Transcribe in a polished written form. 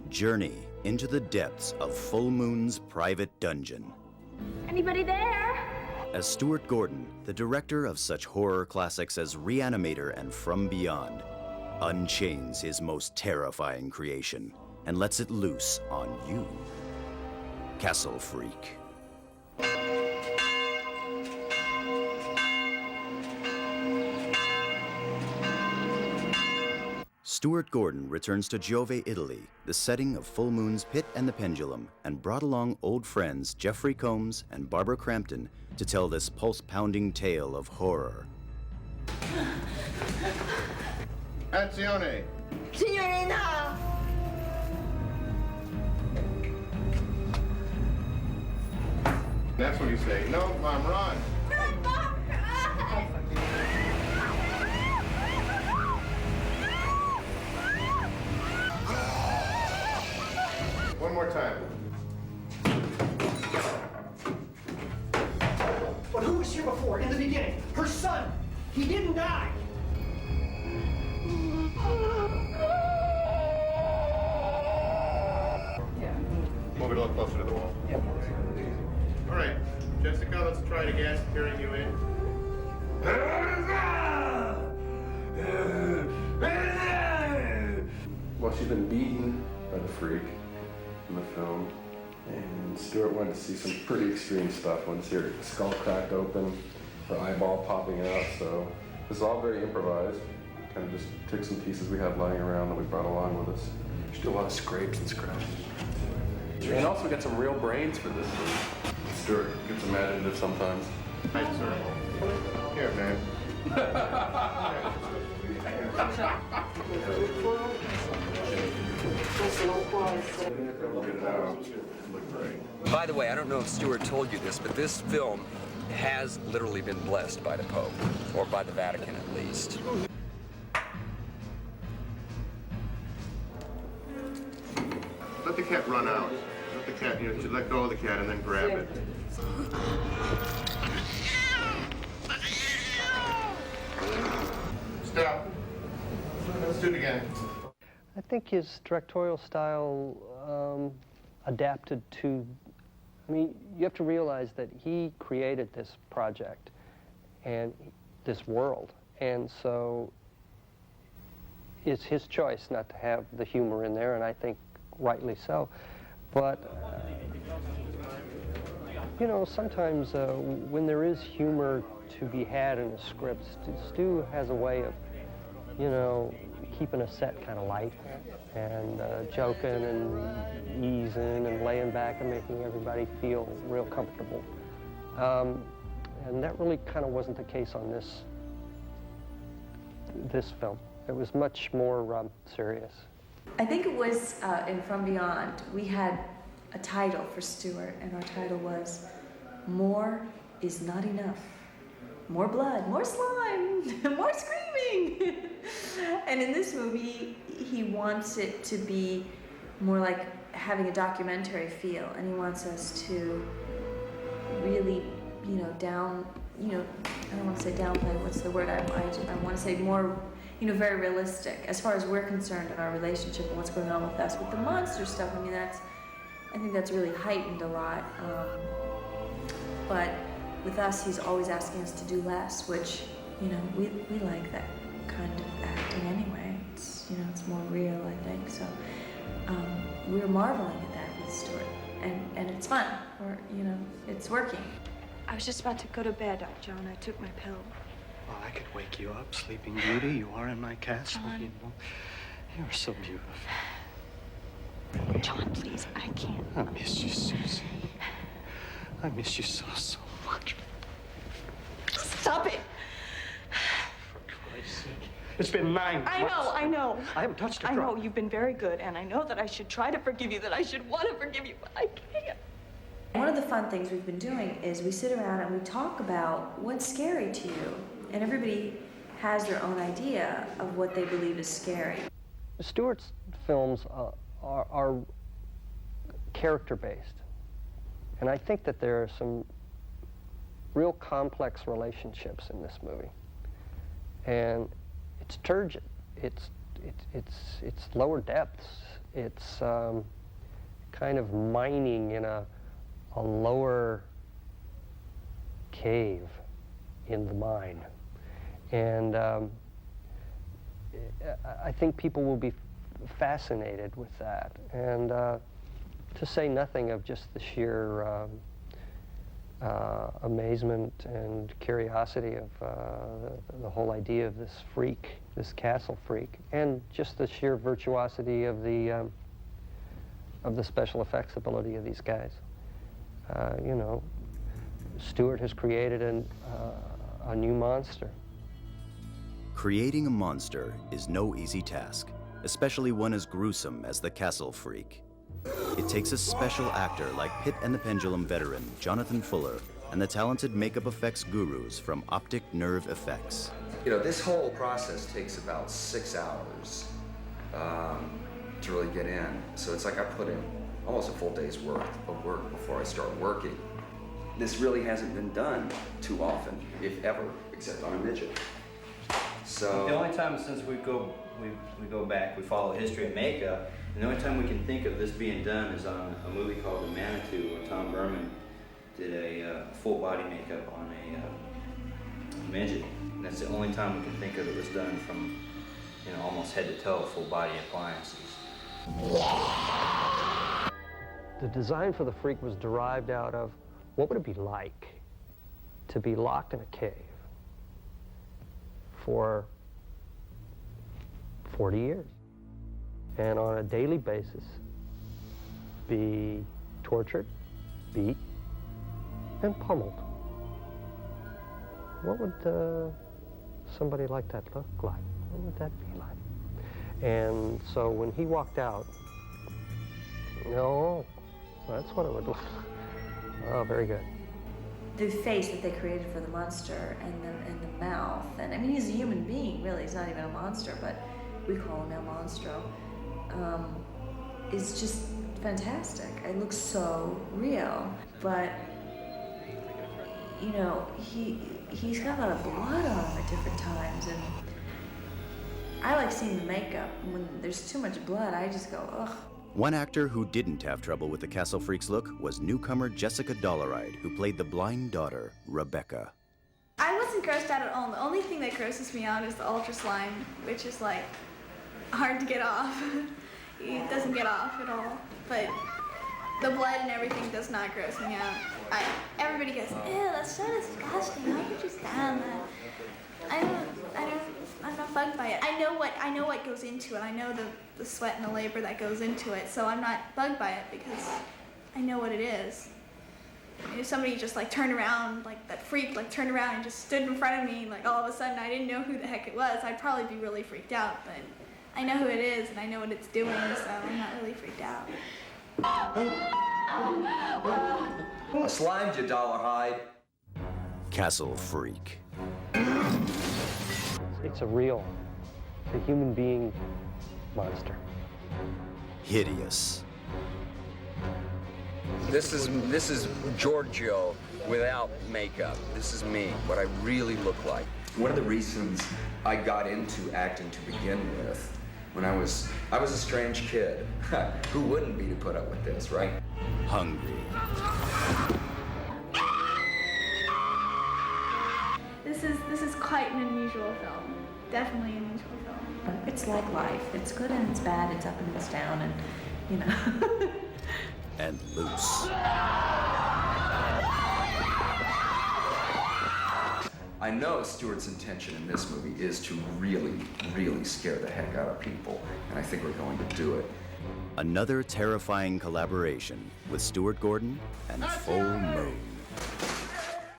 Journey into the depths of Full Moon's private dungeon. Anybody there? As Stuart Gordon, the director of such horror classics as Reanimator and From Beyond, unchains his most terrifying creation and lets it loose on you, Castle Freak. Stuart Gordon returns to Giove, Italy, the setting of Full Moon's Pit and the Pendulum, and brought along old friends Jeffrey Combs and Barbara Crampton to tell this pulse-pounding tale of horror. Azione! Signorina! That's what you say. No, Mom, run! Run, Mom, run! One more time. But who was here before, in the beginning? Her son! He didn't die! Move it a little closer to the wall. All right, Jessica, let's try it again. Hearing you in. Well, she's been beaten by the freak in the film, and Stuart wanted to see some pretty extreme stuff. Wanted to see her skull cracked open, her eyeball popping out, so this is all very improvised. Kind of just took some pieces we had lying around that we brought along with us. She did a lot of scrapes and scratches. And also we got some real brains for this one. Stuart gets imaginative sometimes. Nice circle. Here, man. By the way, I don't know if Stuart told you this, but this film has literally been blessed by the Pope, or by the Vatican at least. Let the cat run out. Let the cat, you should let go of the cat and then grab it. Stop. Let's do it again. I think his directorial style adapted to, I mean, you have to realize that he created this project and this world, and so it's his choice not to have the humor in there, and I think rightly so. But, you know, sometimes when there is humor to be had in a script, Stu has a way of, you know, keeping a set kind of light and joking and easing and laying back and making everybody feel real comfortable. And that really kind of wasn't the case on this film. It was much more serious. I think it was in From Beyond, we had a title for Stuart, and our title was More is Not Enough. More blood, more slime, more screaming. And in this movie, he wants it to be more like having a documentary feel, and he wants us to really, you know, I don't want to say downplay, what's the word? I want to say more, you know, very realistic as far as we're concerned in our relationship and what's going on with us. With the monster stuff, I mean, I think that's really heightened a lot. But with us, he's always asking us to do less, which, you know, we like that kind of acting anyway. It's, you know, it's more real, I think. So we were marveling at that with Stuart, and it's fun. You know, it's working. I was just about to go to bed, John. I took my pill. Well, I could wake you up, Sleeping Beauty. You are in my castle. John. You know, you're so beautiful. John, please, I can't. I miss you, Susie. I miss you so much. Stop it! For Christ's sake. It's been 9 months. I know. I haven't touched a drop. I know, you've been very good, and I know that I should try to forgive you, that I should want to forgive you, but I can't. One of the fun things we've been doing is we sit around and we talk about what's scary to you. And everybody has their own idea of what they believe is scary. Stuart's films are character-based. And I think that there are some real complex relationships in this movie. And it's turgid. It's lower depths It's kind of mining in a lower cave in the mine. And I think people will be fascinated with that. And to say nothing of just the sheer amazement and curiosity of the whole idea of this freak, this castle freak, and just the sheer virtuosity of the special effects ability of these guys. You know, Stuart has created a new monster. Creating a monster is no easy task, especially one as gruesome as the Castle Freak. It takes a special actor like Pit and the Pendulum veteran Jonathan Fuller and the talented makeup effects gurus from Optic Nerve Effects. You know, this whole process takes about 6 hours to really get in. So it's like I put in almost a full day's worth of work before I start working. This really hasn't been done too often, if ever, except on a midget. So the only time since we go back, we follow history of makeup, and the only time we can think of this being done is on a movie called The Manitou, where Tom Berman did a full body makeup on a midget. And that's the only time we can think of it was done from, you know, almost head to toe, full body appliances. The design for the freak was derived out of what would it be like to be locked in a cave for 40 years and on a daily basis be tortured, beat, and pummeled. What would somebody like that look like? What would that be like? And so when he walked out, no, that's what it would look like. Oh, very good. The face that they created for the monster and the mouth, and I mean, he's a human being, really. He's not even a monster, but we call him El Monstro. Is just fantastic. It looks so real, but you know, he's got a lot of blood on him at different times, and I like seeing the makeup. When there's too much blood, I just go, ugh. One actor who didn't have trouble with the Castle Freak's look was newcomer Jessica Dollaride, who played the blind daughter, Rebecca. I wasn't grossed out at all. The only thing that grosses me out is the ultra slime, which is like hard to get off. It doesn't get off at all. But the blood and everything does not gross me out. Everybody goes, ew, that's so disgusting. How could you stand that? I'm not bugged by it. I know what goes into it. I know the sweat and the labor that goes into it, so I'm not bugged by it because I know what it is. If somebody just like turned around, like that freak, like turned around and just stood in front of me, like all of a sudden I didn't know who the heck it was, I'd probably be really freaked out, but I know who it is and I know what it's doing, so I'm not really freaked out. I slimed you, Dollarhide. Castle Freak. It's a human being monster. Hideous. This is Giorgio without makeup. This is me, what I really look like. One of the reasons I got into acting to begin with, when I was a strange kid. Who wouldn't be to put up with this, right? Hungry. This is quite an unusual film. Definitely an unusual film. It's like life. It's good and it's bad. It's up and it's down, and you know. And loose. I know Stuart's intention in this movie is to really, really scare the heck out of people, and I think we're going to do it. Another terrifying collaboration with Stuart Gordon and Full Moon.